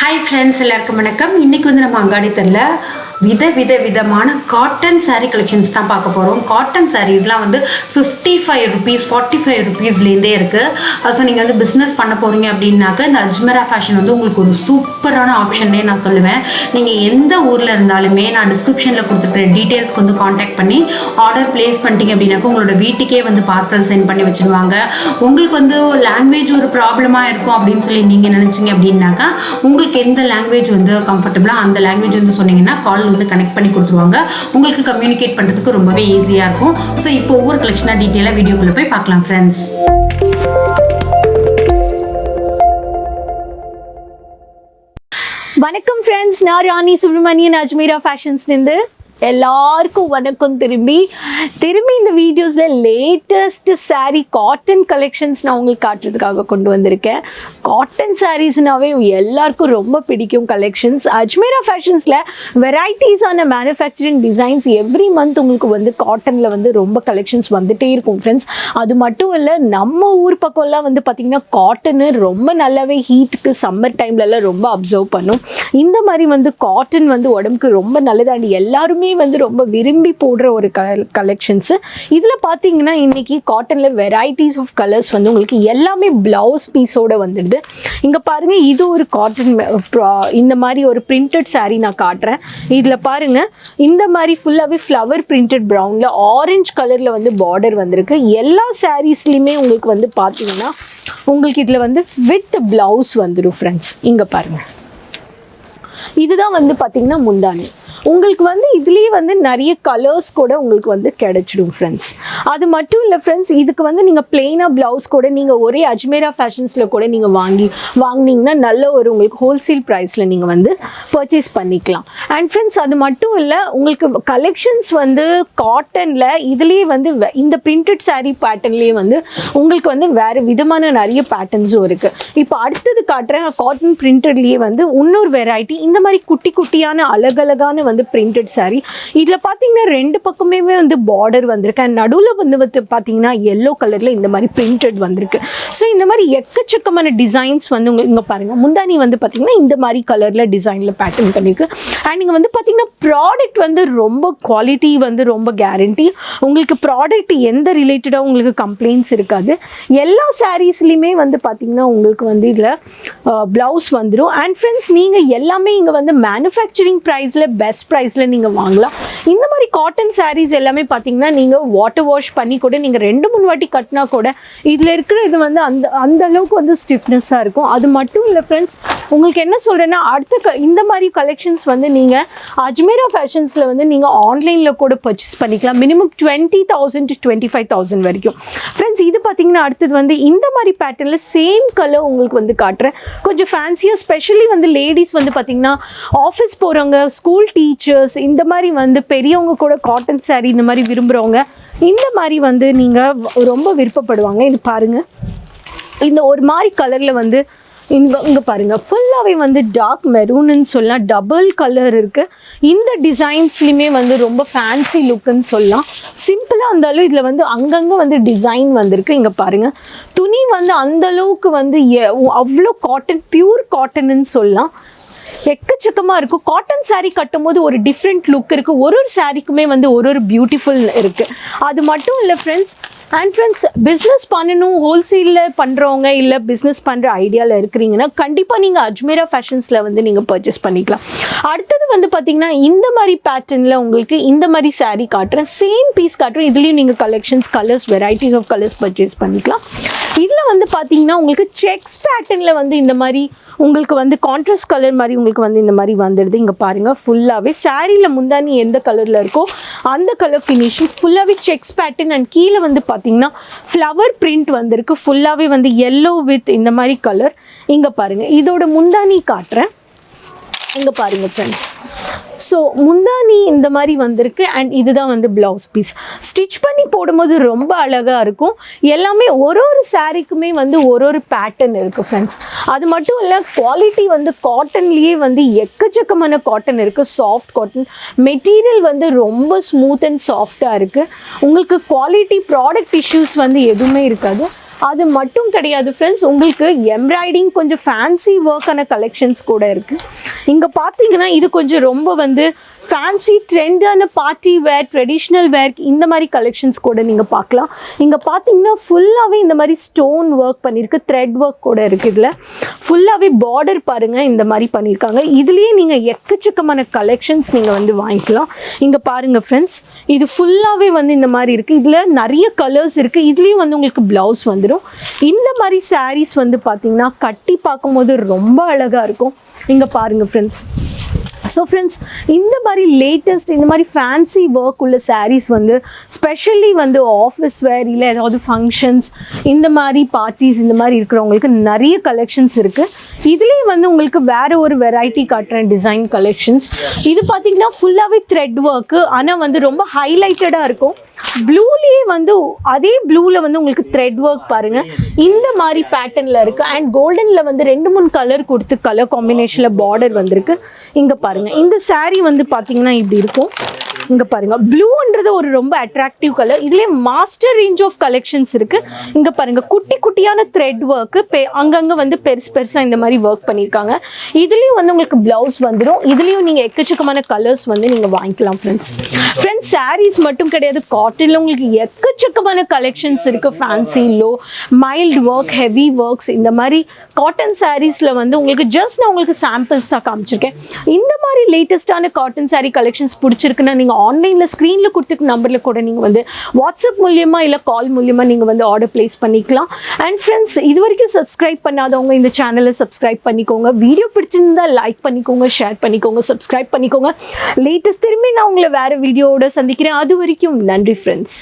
Hi friends, எல்லாருக்கும் வணக்கம். இன்னைக்கு வந்து நம்ம அங்காடித்தெருல விதமான காட்டன் saree collections தான் பார்க்க போறோம். காட்டன் sareesலாம் வந்து 55 rupees 45 rupeesலேருந்தே இருக்கு. ஸோ நீங்கள் வந்து பிஸ்னஸ் பண்ண போறீங்க அப்படின்னாக்க இந்த அஜ்மரா ஃபேஷன் வந்து உங்களுக்கு ஒரு சூப்பரான ஆப்ஷன்னே நான் சொல்லுவேன். நீங்கள் எந்த ஊரில் இருந்தாலுமே நான் டிஸ்கிரிப்ஷனில் கொடுத்துருக்கிற டீட்டெயில்ஸ்க்கு வந்து காண்டாக்ட் பண்ணி ஆர்டர் பிளேஸ் பண்ணிட்டீங்க அப்படின்னாக்க உங்களோட வீட்டுக்கே வந்து பார்சல் சென்ட் பண்ணி வச்சுருவாங்க. உங்களுக்கு வந்து லாங்குவேஜ் ஒரு ப்ராப்ளமாக இருக்கும் அப்படின்னு சொல்லி நீங்கள் நினச்சிங்க அப்படின்னாக்கா உங்களுக்கு எந்த லாங்குவேஜ் வந்து கம்ஃபர்டபுளாக அந்த லாங்குவேஜ் வந்து சொன்னீங்கன்னா கால் வந்து கனெக்ட் பண்ணி கொடுத்துருவாங்க. உங்களுக்கு கம்யூனிகேட் பண்ணுறதுக்கு ரொம்பவே ஈஸியாக இருக்கும். ஸோ இப்போ ஒவ்வொரு கலெக்ஷனாக டீட்டெயிலாக வீடியோக்குள்ளே போய் பார்க்கலாம் ஃப்ரெண்ட்ஸ். வணக்கம் ஃப்ரெண்ட்ஸ், நான் ராணி சுப்ரமணியன் அஜ்மீரா ஃபேஷன்ஸ்லேருந்து எல்லாருக்கும் வணக்கம். திரும்பி இந்த வீடியோஸில் லேட்டஸ்ட் சாரீ காட்டன் கலெக்ஷன்ஸ் நான் உங்களுக்கு காட்டுறதுக்காக கொண்டு வந்திருக்கேன். காட்டன் சாரீஸ்னாவே எல்லாருக்கும் ரொம்ப பிடிக்கும் கலெக்ஷன்ஸ். அஜ்மீரா ஃபேஷன்ஸில் வெரைட்டிஸான மேனுஃபேக்சரிங் டிசைன்ஸ் எவ்ரி மந்த் உங்களுக்கு வந்து காட்டனில் வந்து ரொம்ப கலெக்ஷன்ஸ் வந்துகிட்டே இருக்கும் ஃப்ரெண்ட்ஸ். அது மட்டும் இல்லை, நம்ம ஊர் பக்கம்லாம் வந்து பார்த்திங்கன்னா காட்டனு ரொம்ப நல்லாவே ஹீட்டுக்கு சம்மர் டைம்லலாம் ரொம்ப அப்சர்வ் பண்ணும். இந்த மாதிரி வந்து காட்டன் வந்து உடம்புக்கு ரொம்ப நல்லது அண்ட் எல்லாருமே வந்து ரொம்ப விரும்பி போடுற ஒரு கலெக்ஷன்ஸ். இதில் பார்த்தீங்கன்னா இன்னைக்கு காட்டனில் வெரைட்டிஸ் ஆஃப் கலர்ஸ் வந்து உங்களுக்கு எல்லாமே பிளவுஸ் பீஸோட வந்துடுது. இங்கே பாருங்கள், இது ஒரு காட்டன் இந்த மாதிரி ஒரு பிரிண்டட் சாரீ நான் காட்டுறேன். இதில் பாருங்கள், இந்த மாதிரி ஃபுல்லாகவே ஃப்ளவர் பிரிண்டட் ப்ரௌனில் ஆரஞ்சு கலரில் வந்து பார்டர் வந்திருக்கு. எல்லா சாரீஸ்லையுமே உங்களுக்கு வந்து பார்த்தீங்கன்னா உங்களுக்கு இதில் வந்து வித் பிளவுஸ் வந்துடும் ஃப்ரெண்ட்ஸ். இங்கே பாருங்கள், இதுதான் வந்து பார்த்தீங்கன்னா முந்தானி. உங்களுக்கு வந்து இதுலேயே வந்து நிறைய கலர்ஸ் கூட உங்களுக்கு வந்து கிடைச்சிடும் ஃப்ரெண்ட்ஸ். அது மட்டும் இல்லை ஃப்ரெண்ட்ஸ், இதுக்கு வந்து நீங்கள் பிளெயினாக ப்ளவுஸ் கூட நீங்கள் ஒரே அஜ்மேரா ஃபேஷன்ஸில் கூட நீங்கள் வாங்கினீங்கன்னா நல்ல ஒரு உங்களுக்கு ஹோல்சேல் ப்ரைஸில் நீங்கள் வந்து பர்ச்சேஸ் பண்ணிக்கலாம். அண்ட் ஃப்ரெண்ட்ஸ், அது மட்டும் இல்லை, உங்களுக்கு கலெக்ஷன்ஸ் வந்து காட்டனில் இதுலேயே வந்து இந்த பிரிண்டட் சாரீ பேட்டர்ன்லேயே வந்து உங்களுக்கு வந்து வேறு விதமான நிறைய பேட்டர்ன்ஸும் இருக்குது. இப்போ அடுத்தது காட்டுறேன், காட்டன் பிரிண்டட்லேயே வந்து இன்னொரு வெரைட்டி. இந்த மாதிரி குட்டி குட்டியான அழகழகான வந்து பிரிண்டட் சாரீ. இதில் பார்த்தீங்கன்னா ரெண்டு பக்கமே வந்து பார்டர் வந்திருக்கு அண்ட் நடுவில் வந்து பார்த்தீங்கன்னா எல்லோ கலரில் இந்த மாதிரி பிரிண்டட் வந்திருக்கு. ஸோ இந்த மாதிரி எக்கச்சக்கமான டிசைன்ஸ் வந்து உங்களுக்கு இங்கே பாருங்கள், முந்தானி வந்து பார்த்தீங்கன்னா இந்த மாதிரி கலரில் டிசைனில் பேட்டர்ன் பண்ணியிருக்கு. அண்ட் இங்கே வந்து பார்த்தீங்கன்னா ப்ராடக்ட் வந்து ரொம்ப குவாலிட்டி வந்து ரொம்ப கேரண்டி. உங்களுக்கு ப்ராடக்ட் எந்த ரிலேட்டடாக உங்களுக்கு கம்ப்ளைண்ட்ஸ் இருக்காது. எல்லா சாரீஸ்லையுமே வந்து பார்த்தீங்கன்னா உங்களுக்கு வந்து இதில் ப்ளவுஸ் வந்துடும். அண்ட் ஃப்ரெண்ட்ஸ், நீங்கள் எல்லாமே இங்கே வந்து மேனுஃபேக்சரிங் ப்ரைஸில் பெஸ்ட் ப்ரைஸில் நீங்கள் வாங்கலாம். இந்த மாதிரி காட்டன் சாரீஸ் எல்லாமே பார்த்தீங்கன்னா நீங்கள் வாட்டர் வாஷ் பண்ணி கூட நீங்கள் 2-3 வாட்டி கட்டினா கூட இதில் இருக்கிற இது வந்து அந்த அளவுக்கு வந்து ஸ்டிஃப்னஸாக இருக்கும். அது மட்டும் இல்லை ஃப்ரெண்ட்ஸ், உங்களுக்கு என்ன சொல்கிறேன்னா இந்த மாதிரி கலெக்ஷன்ஸ் வந்து நீங்கள் அஜ்மேரா ஃபேஷன்ஸில் வந்து நீங்கள் ஆன்லைனில் கூட பர்ச்சேஸ் பண்ணிக்கலாம். மினிமம் 20,000 to 25,000 வரைக்கும். ஃப்ரெண்ட்ஸ், இது பார்த்தீங்கன்னா அடுத்தது வந்து இந்த மாதிரி பேட்டர்னில் சேம் கலர் உங்களுக்கு வந்து காட்டுறேன். கொஞ்சம் ஃபேன்சியாக, ஸ்பெஷலி வந்து லேடிஸ் வந்து பார்த்தீங்கன்னா ஆஃபீஸ் போகிறவங்க, ஸ்கூல் டீச்சர்ஸ், இந்த மாதிரி வந்து பெரியவங்க கூட காட்டன் சாரீ இந்த மாதிரி விரும்புகிறவங்க இந்த மாதிரி வந்து நீங்கள் ரொம்ப விருப்பப்படுவாங்க. இது பாருங்கள், இந்த ஒரு மாதிரி கலரில் வந்து இங்கே பாருங்கள், ஃபுல்லாகவே வந்து டார்க் மெரூன்னு சொல்லலாம், டபுள் கலர் இருக்குது. இந்த டிசைன்ஸ்லையுமே வந்து ரொம்ப ஃபேன்சி லுக்குன்னு சொல்லலாம். சிம்பிளாக இருந்தாலும் இதில் வந்து அங்கங்கே வந்து டிசைன் வந்திருக்கு. இங்கே பாருங்கள், துணி வந்து அந்தளவுக்கு வந்து அவ்வளோ காட்டன், பியூர் காட்டன்னு சொல்லலாம். எக்கச்சக்கமாக இருக்கும். காட்டன் சாரீ கட்டும் போது ஒரு டிஃப்ரெண்ட் லுக் இருக்குது. ஒரு சாரீக்குமே வந்து ஒரு பியூட்டிஃபுல் இருக்குது. அது மட்டும் இல்லை ஃப்ரெண்ட்ஸ், அண்ட் ஃப்ரெண்ட்ஸ், பிஸ்னஸ் பண்ணணும், ஹோல்சேலில் பண்ணுறவங்க இல்லை பிஸ்னஸ் பண்ணுற ஐடியாவில் இருக்கிறீங்கன்னா கண்டிப்பாக நீங்கள் அஜ்மேரா ஃபேஷன்ஸில் வந்து நீங்கள் பர்ச்சேஸ் பண்ணிக்கலாம். அடுத்தது வந்து பார்த்திங்கன்னா இந்த மாதிரி பேட்டர்னில் உங்களுக்கு இந்த மாதிரி சாரீ காட்டுறேன், சேம் பீஸ் காட்டுறேன். இதுலேயும் நீங்கள் collections, colours, varieties of colours purchase பண்ணிக்கலாம். இதில் வந்து பார்த்திங்கன்னா உங்களுக்கு செக்ஸ் பேட்டர்னில் வந்து இந்த மாதிரி உங்களுக்கு வந்து கான்ட்ராஸ்ட் கலர் மாதிரி உங்களுக்கு வந்து இந்த மாதிரி வந்துடுது. இங்கே பாருங்கள், ஃபுல்லாகவே சாரியில் முந்தானி எந்த கலரில் இருக்கோ அந்த கலர் ஃபினிஷிங், ஃபுல்லாகவே செக்ஸ் பேட்டர்ன் அண்ட் கீழே வந்து பார்த்தீங்கன்னா ஃப்ளவர் பிரிண்ட் வந்திருக்கு. ஃபுல்லாகவே வந்து எல்லோ வித் இந்த மாதிரி கலர். இங்கே பாருங்கள், இதோட முந்தானி காட்டுறேன். இங்கே பாருங்கள் ஃப்ரெண்ட்ஸ், ஸோ முந்தானி இந்த மாதிரி வந்திருக்கு அண்ட் இதுதான் வந்து ப்ளவுஸ் பீஸ். ஸ்டிச் பண்ணி போடும்போது ரொம்ப அழகாக இருக்கும். எல்லாமே ஒரு சாரீக்குமே வந்து ஒரு பேட்டர்ன் இருக்குது ஃப்ரெண்ட்ஸ். அது மட்டும் இல்லை, குவாலிட்டி வந்து காட்டன்லேயே வந்து எக்கச்சக்கமான காட்டன் இருக்குது. சாஃப்ட் காட்டன் மெட்டீரியல் வந்து ரொம்ப ஸ்மூத் அண்ட் சாஃப்டாக இருக்குது. உங்களுக்கு குவாலிட்டி ப்ராடக்ட் இஷ்யூஸ் வந்து எதுவுமே இருக்காது. அது மட்டும் கிடையாது ஃப்ரெண்ட்ஸ், உங்களுக்கு எம்ப்ராய்டிங் கொஞ்சம் ஃபேன்சி ஒர்க்கான கலெக்ஷன்ஸ் கூட இருக்குது. இங்கே பார்த்தீங்கன்னா இது கொஞ்சம் ரொம்ப வந்து ஃபேன்சி ட்ரெண்டான பார்ட்டி வேர், ட்ரெடிஷ்னல் வேர், இந்த மாதிரி கலெக்ஷன்ஸ் கூட நீங்கள் பார்க்கலாம். இங்கே பார்த்தீங்கன்னா ஃபுல்லாகவே இந்த மாதிரி ஸ்டோன் ஒர்க் பண்ணியிருக்கு, த்ரெட் ஒர்க் கூட இருக்குது. இதில் ஃபுல்லாகவே பார்டர் பாருங்கள் இந்த மாதிரி பண்ணியிருக்காங்க. இதுலேயே நீங்கள் எக்கச்சக்கமான கலெக்ஷன்ஸ் நீங்கள் வந்து வாங்கிக்கலாம். இங்கே பாருங்கள் ஃப்ரெண்ட்ஸ், இது ஃபுல்லாகவே வந்து இந்த மாதிரி இருக்குது. இதில் நிறைய கலர்ஸ் இருக்குது. இதுலேயும் வந்து உங்களுக்கு ப்ளவுஸ் வந்துடும். இந்த மாதிரி சாரீஸ் வந்து பார்த்தீங்கன்னா கட்டி பார்க்கும்போது ரொம்ப அழகாக இருக்கும். இங்கே பாருங்கள் ஃப்ரெண்ட்ஸ். ஸோ ஃப்ரெண்ட்ஸ், இந்த மாதிரி லேட்டஸ்ட் இந்த மாதிரி ஃபேன்சி ஒர்க் உள்ள சாரீஸ் வந்து ஸ்பெஷலி வந்து ஆஃபீஸ் வேர் இல்லை ஏதாவது ஃபங்க்ஷன்ஸ் இந்த மாதிரி பார்ட்டிஸ் இந்த மாதிரி இருக்கிறவங்களுக்கு நிறைய கலெக்ஷன்ஸ் இருக்குது. இதுலேயே வந்து உங்களுக்கு வேறு ஒரு வெரைட்டி காட்டுறேன் டிசைன் கலெக்ஷன்ஸ். இது பார்த்தீங்கன்னா ஃபுல்லாகவே த்ரெட் ஒர்க்கு, ஆனால் வந்து ரொம்ப ஹைலைட்டடாக இருக்கும். ப்ளூலேயே வந்து அதே ப்ளூவில் வந்து உங்களுக்கு த்ரெட் ஒர்க் பாருங்கள் இந்த மாதிரி பேட்டர்னில் இருக்குது. அண்ட் கோல்டனில் வந்து 2-3 கலர் கொடுத்து கலர் காம்பினேஷனில் பார்டர் வந்திருக்கு. இங்கே பாருங்கள், இந்த saree வந்து பார்த்தீங்கன்னா இப்படி இருக்கும். இங்கே பாருங்கள், ப்ளூன்றது ஒரு ரொம்ப அட்ராக்டிவ் கலர். இதுலேயே மாஸ்டர் ரேஞ்ச் ஆஃப் கலெக்ஷன்ஸ் இருக்குது. இங்கே பாருங்கள், குட்டி குட்டியான த்ரெட் ஒர்க்கு அங்கங்கே வந்து பெருசாக இந்த மாதிரி ஒர்க் பண்ணியிருக்காங்க. இதுலேயும் வந்து உங்களுக்கு ப்ளவுஸ் வந்துடும். இதுலேயும் நீங்கள் எக்கச்சக்கமான கலர்ஸ் வந்து நீங்கள் வாங்கிக்கலாம் ஃப்ரெண்ட்ஸ். சாரீஸ் மட்டும் கிடையாது, காட்டனில் உங்களுக்கு எக்கச்சக்கமான கலெக்ஷன்ஸ் இருக்குது. Fancy, low, mild work, heavy works, இந்த மாதிரி காட்டன் சாரீஸில் வந்து உங்களுக்கு ஜஸ்ட் நான் உங்களுக்கு சாம்பிள்ஸ் தான் காமிச்சிருக்கேன். இந்த மாதிரி லேட்டஸ்டான காட்டன் சாரீ கலெக்ஷன்ஸ் பிடிச்சிருக்குன்னா நீங்கள் ஆன்லைனில் ஸ்க்ரீனில் கொடுத்துருக்க நம்பரில் கூட நீங்கள் வந்து வாட்ஸ்அப் மூலியமாக இல்லை கால் மூலியமாக நீங்கள் வந்து ஆர்டர் ப்ளேஸ் பண்ணிக்கலாம். அண்ட் ஃப்ரெண்ட்ஸ், இது வரைக்கும் சப்ஸ்கிரைப் பண்ணாதவங்க இந்த சேனலை சப்ஸ்கிரைப் பண்ணிக்கோங்க. வீடியோ பிடிச்சிருந்தா லைக் பண்ணிக்கோங்க, ஷேர் பண்ணிக்கோங்க, சப்ஸ்கிரைப் பண்ணிக்கோங்க. லேட்டஸ்ட் திரும்பி நான் உங்களை வேறு வீடியோவோட சந்திக்கிறேன். அது வரைக்கும் நன்றி ஃப்ரெண்ட்ஸ்.